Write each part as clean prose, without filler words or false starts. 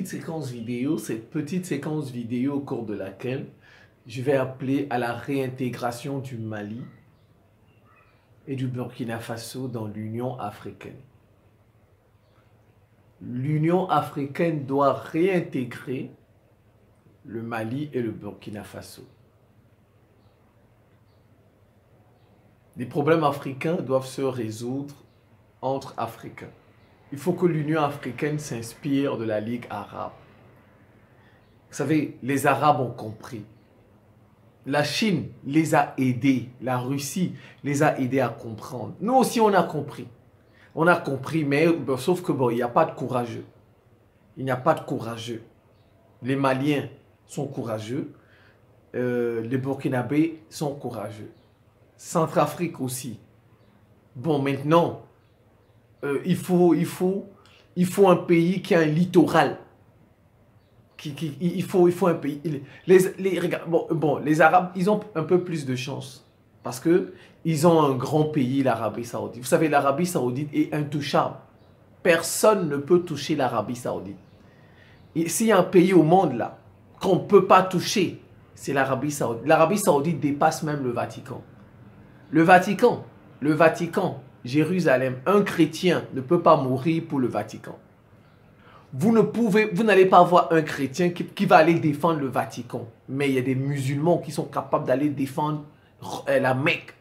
petite séquence vidéo, au cours de laquelle je vais appeler à la réintégration du Mali et du Burkina Faso dans l'Union africaine. L'Union africaine doit réintégrer le Mali et le Burkina Faso. Les problèmes africains doivent se résoudre entre Africains. Il faut que l'Union africaine s'inspire de la Ligue arabe. Vous savez, les Arabes ont compris. La Chine les a aidés, la Russie les a aidés à comprendre. Nous aussi, on a compris. On a compris, mais sauf que bon, il n'y a pas de courageux. Il n'y a pas de courageux. Les Maliens sont courageux. Les Burkinabés sont courageux. Centrafrique aussi. Bon, maintenant, il faut un pays qui a un littoral. Il faut un pays. Les Arabes, ils ont un peu plus de chance. Parce qu'ils ont un grand pays, l'Arabie Saoudite. Vous savez, l'Arabie Saoudite est intouchable. Personne ne peut toucher l'Arabie Saoudite. Et s'il y a un pays au monde là qu'on ne peut pas toucher, c'est l'Arabie Saoudite. L'Arabie Saoudite dépasse même le Vatican. Le Vatican, Jérusalem, un chrétien ne peut pas mourir pour le Vatican. Vous n'allez pas avoir un chrétien qui va aller défendre le Vatican. Mais il y a des musulmans qui sont capables d'aller défendre la Mecque.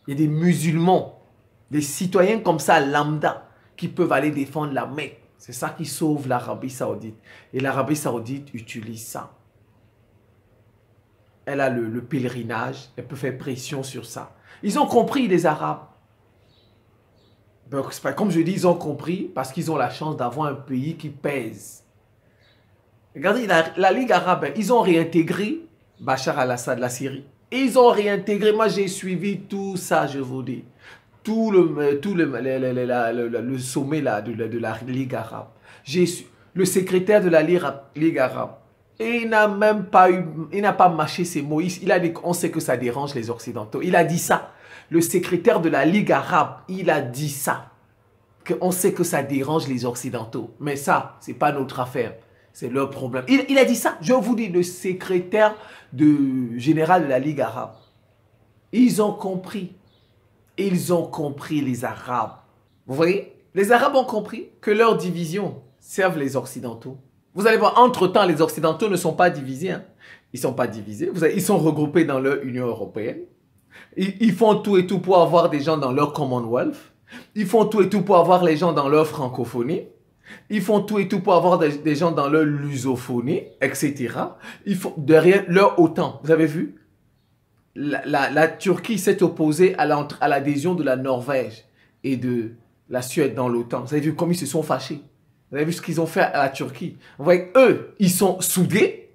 Il y a des musulmans, des citoyens comme ça, lambda, qui peuvent aller défendre la Mecque. C'est ça qui sauve l'Arabie Saoudite. Et l'Arabie Saoudite utilise ça. Elle a le pèlerinage, elle peut faire pression sur ça. Ils ont compris, les Arabes. Donc, comme je dis, ils ont compris parce qu'ils ont la chance d'avoir un pays qui pèse. Regardez, la Ligue arabe, ils ont réintégré Bachar al-Assad, la Syrie. Ils ont réintégré, moi j'ai suivi tout ça, je vous dis. Tout le sommet là, de la Ligue arabe. Le secrétaire de la Ligue arabe. Et il n'a même pas mâché ses mots. Il a dit qu'on sait que ça dérange les Occidentaux. Il a dit ça. Le secrétaire de la Ligue arabe, il a dit ça. Qu'on sait que ça dérange les Occidentaux. Mais ça, ce n'est pas notre affaire. C'est leur problème. Il a dit ça. Je vous dis, le secrétaire général de la Ligue arabe. Ils ont compris. Ils ont compris, les Arabes. Vous voyez? Les Arabes ont compris que leur division serve les Occidentaux. Vous allez voir, entre-temps, les Occidentaux ne sont pas divisés. Hein. Ils ne sont pas divisés. Ils sont regroupés dans leur Union européenne. Ils font tout et tout pour avoir des gens dans leur Commonwealth. Ils font tout et tout pour avoir les gens dans leur francophonie. Ils font tout et tout pour avoir des gens dans leur lusophonie, etc. Ils font derrière leur OTAN. Vous avez vu? La Turquie s'est opposée à l'adhésion de la Norvège et de la Suède dans l'OTAN. Vous avez vu comme ils se sont fâchés? Vous avez vu ce qu'ils ont fait à la Turquie? Vous voyez, eux, ils sont soudés,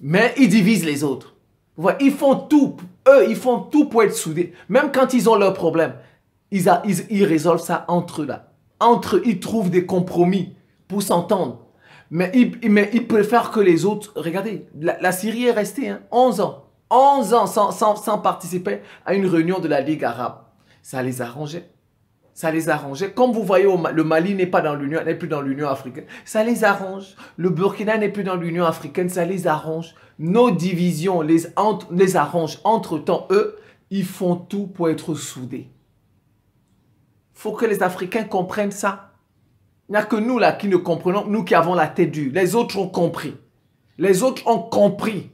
mais ils divisent les autres. Vous voyez, ils font tout pour être soudés. Même quand ils ont leurs problèmes, ils résolvent ça entre eux là. Entre eux, ils trouvent des compromis pour s'entendre. Mais ils préfèrent que les autres... Regardez, la Syrie est restée 11 ans. 11 ans sans participer à une réunion de la Ligue arabe. Ça les arrangeait. Ça les arrangeait. Comme vous voyez, le Mali n'est plus dans l'Union africaine. Ça les arrange. Le Burkina n'est plus dans l'Union africaine. Ça les arrange. Nos divisions les arrangent. Entre-temps, eux, ils font tout pour être soudés. Il faut que les Africains comprennent ça. Il n'y a que nous là qui ne comprenons, nous qui avons la tête dure. Les autres ont compris. Les autres ont compris.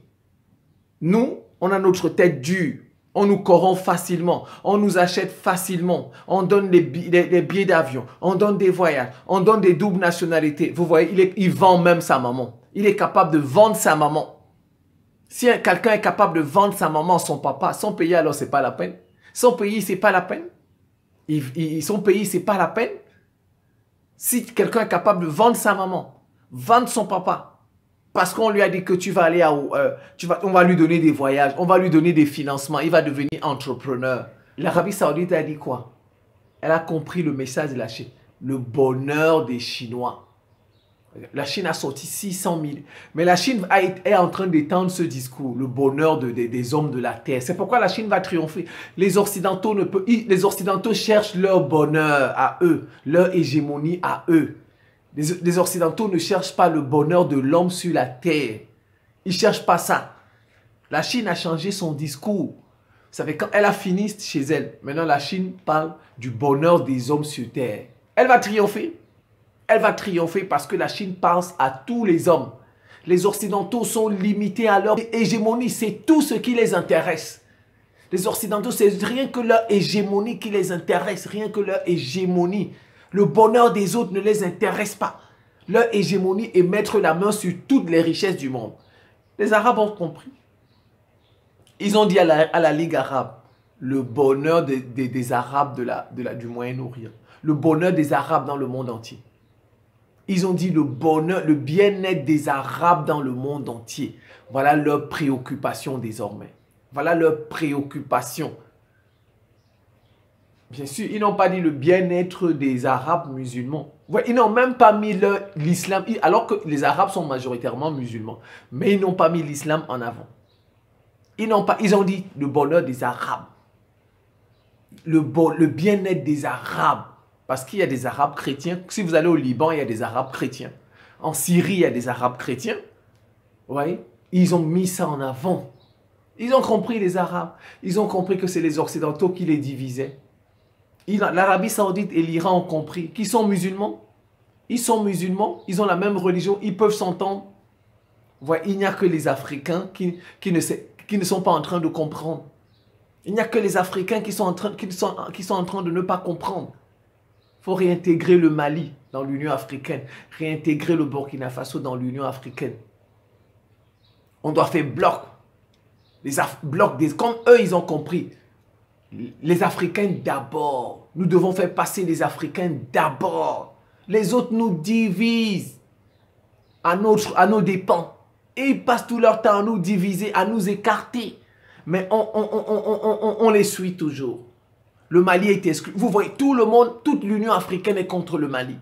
Nous, on a notre tête dure. On nous corrompt facilement. On nous achète facilement. On donne des billets d'avion. On donne des voyages. On donne des doubles nationalités. Vous voyez, il vend même sa maman. Il est capable de vendre sa maman. Si quelqu'un est capable de vendre sa maman, son papa, son pays, alors c'est pas la peine. Son pays, c'est pas la peine. Son pays, c'est pas la peine. Si quelqu'un est capable de vendre sa maman, vendre son papa, parce qu'on lui a dit que tu vas aller on va lui donner des voyages, on va lui donner des financements, il va devenir entrepreneur. L'Arabie Saoudite a dit quoi? Elle a compris le message de la Chine. Le bonheur des Chinois. La Chine a sorti 600 000. Mais la Chine est en train d'étendre ce discours, le bonheur des hommes de la terre. C'est pourquoi la Chine va triompher. Les Occidentaux cherchent leur bonheur à eux, leur hégémonie à eux. Les Occidentaux ne cherchent pas le bonheur de l'homme sur la terre. Ils ne cherchent pas ça. La Chine a changé son discours. Vous savez, quand elle a fini chez elle, maintenant la Chine parle du bonheur des hommes sur terre. Elle va triompher. Elle va triompher parce que la Chine pense à tous les hommes. Les Occidentaux sont limités à leur hégémonie. C'est tout ce qui les intéresse. Les Occidentaux, c'est rien que leur hégémonie qui les intéresse. Rien que leur hégémonie. Le bonheur des autres ne les intéresse pas. Leur hégémonie est mettre la main sur toutes les richesses du monde. Les Arabes ont compris. Ils ont dit à la Ligue arabe, le bonheur des Arabes du Moyen-Orient, le bonheur des Arabes dans le monde entier. Ils ont dit le bonheur, le bien-être des Arabes dans le monde entier. Voilà leur préoccupation désormais. Voilà leur préoccupation. Bien sûr, ils n'ont pas dit le bien-être des Arabes musulmans. Ouais, ils n'ont même pas mis l'islam, alors que les Arabes sont majoritairement musulmans. Mais ils n'ont pas mis l'islam en avant. Ils ont dit le bonheur des Arabes. Le bien-être des Arabes. Parce qu'il y a des Arabes chrétiens. Si vous allez au Liban, il y a des Arabes chrétiens. En Syrie, il y a des Arabes chrétiens. Ouais, ils ont mis ça en avant. Ils ont compris, les Arabes. Ils ont compris que c'est les Occidentaux qui les divisaient. L'Arabie Saoudite et l'Iran ont compris qu'ils sont musulmans. Ils sont musulmans, ils ont la même religion, ils peuvent s'entendre. Ouais, il n'y a que les Africains qui ne sont pas en train de comprendre. Il n'y a que les Africains qui sont en train de ne pas comprendre. Il faut réintégrer le Mali dans l'Union africaine, réintégrer le Burkina Faso dans l'Union africaine. On doit faire bloc. Comme eux, ils ont compris. Les Africains d'abord. Nous devons faire passer les Africains d'abord. Les autres nous divisent à nos dépens. Et ils passent tout leur temps à nous diviser, à nous écarter. Mais on les suit toujours. Le Mali est exclu. Vous voyez, tout le monde, toute l'Union africaine est contre le Mali.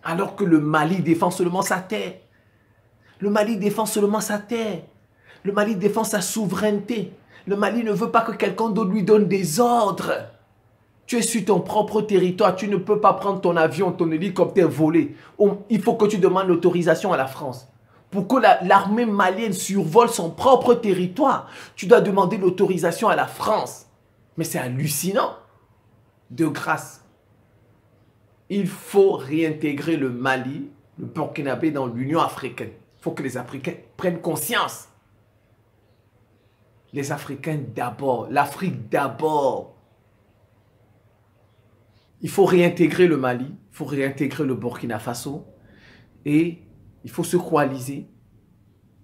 Alors que le Mali défend seulement sa terre. Le Mali défend seulement sa terre. Le Mali défend sa souveraineté. Le Mali ne veut pas que quelqu'un d'autre lui donne des ordres. Tu es sur ton propre territoire. Tu ne peux pas prendre ton avion, ton hélicoptère voler. Il faut que tu demandes l'autorisation à la France. Pour que l'armée malienne survole son propre territoire, tu dois demander l'autorisation à la France. Mais c'est hallucinant. De grâce, il faut réintégrer le Mali, le Burkinabé dans l'Union africaine. Il faut que les Africains prennent conscience. Les Africains d'abord, l'Afrique d'abord. Il faut réintégrer le Mali, il faut réintégrer le Burkina Faso et il faut se coaliser.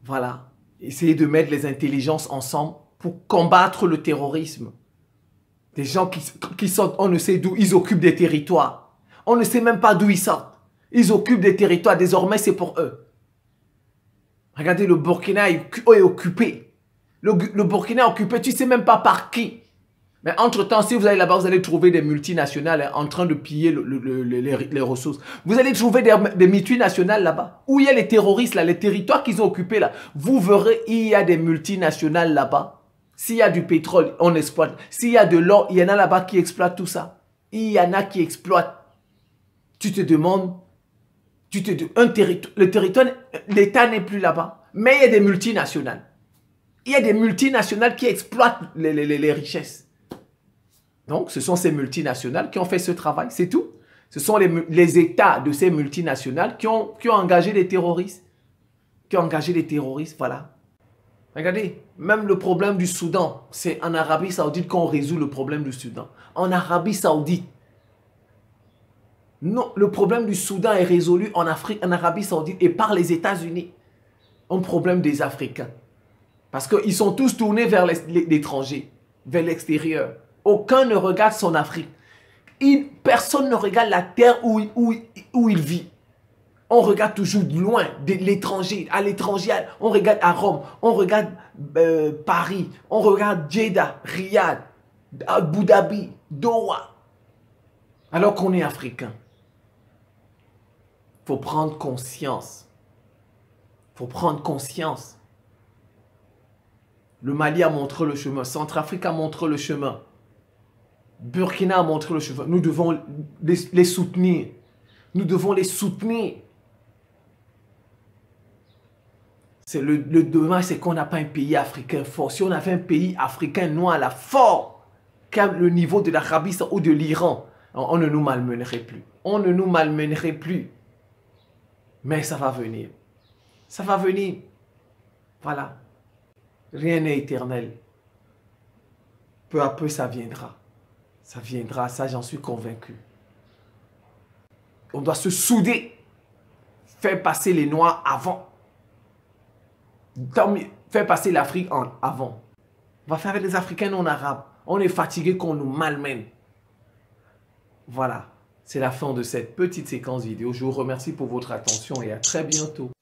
Voilà, essayer de mettre les intelligences ensemble pour combattre le terrorisme. Des gens qui sortent, on ne sait d'où, ils occupent des territoires. On ne sait même pas d'où ils sortent. Ils occupent des territoires, désormais c'est pour eux. Regardez, le Burkina est occupé. Le Burkina est occupé, tu ne sais même pas par qui. Mais entre-temps, si vous allez là-bas, vous allez trouver des multinationales en train de piller les ressources. Vous allez trouver des multinationales là-bas. Où il y a les terroristes, là, les territoires qu'ils ont occupés là. Vous verrez, il y a des multinationales là-bas. S'il y a du pétrole, on exploite. S'il y a de l'or, il y en a là-bas qui exploitent tout ça. Il y en a qui exploitent. Tu te demandes, le territoire, l'État n'est plus là-bas. Mais il y a des multinationales. Il y a des multinationales qui exploitent les richesses. Donc, ce sont ces multinationales qui ont fait ce travail, c'est tout. Ce sont les États de ces multinationales qui ont engagé les terroristes. Qui ont engagé les terroristes, voilà. Regardez, même le problème du Soudan, c'est en Arabie Saoudite qu'on résout le problème du Soudan. En Arabie Saoudite. Non, le problème du Soudan est résolu en Arabie Saoudite et par les États-Unis. Un problème des Africains. Parce qu'ils sont tous tournés vers l'étranger, vers l'extérieur. Aucun ne regarde son Afrique. Personne ne regarde la terre où il vit. On regarde toujours de loin, de l'étranger. À l'étranger, on regarde à Rome, on regarde Paris, on regarde Jeddah, Riyad, Abu Dhabi, Doha. Alors qu'on est africain. Il faut prendre conscience. Il faut prendre conscience. Le Mali a montré le chemin. Centrafrique a montré le chemin. Burkina a montré le chemin. Nous devons les soutenir. Nous devons les soutenir. Le dommage, c'est qu'on n'a pas un pays africain fort. Si on avait un pays africain noir là, fort, comme le niveau de l'Arabie ou de l'Iran, on ne nous malmènerait plus. On ne nous malmènerait plus. Mais ça va venir. Ça va venir. Voilà. Rien n'est éternel. Peu à peu, ça viendra. Ça viendra, ça j'en suis convaincu. On doit se souder. Faire passer les Noirs avant. Faire passer l'Afrique avant. On va faire avec les Africains non arabes. On est fatigué qu'on nous malmène. Voilà. C'est la fin de cette petite séquence vidéo. Je vous remercie pour votre attention et à très bientôt.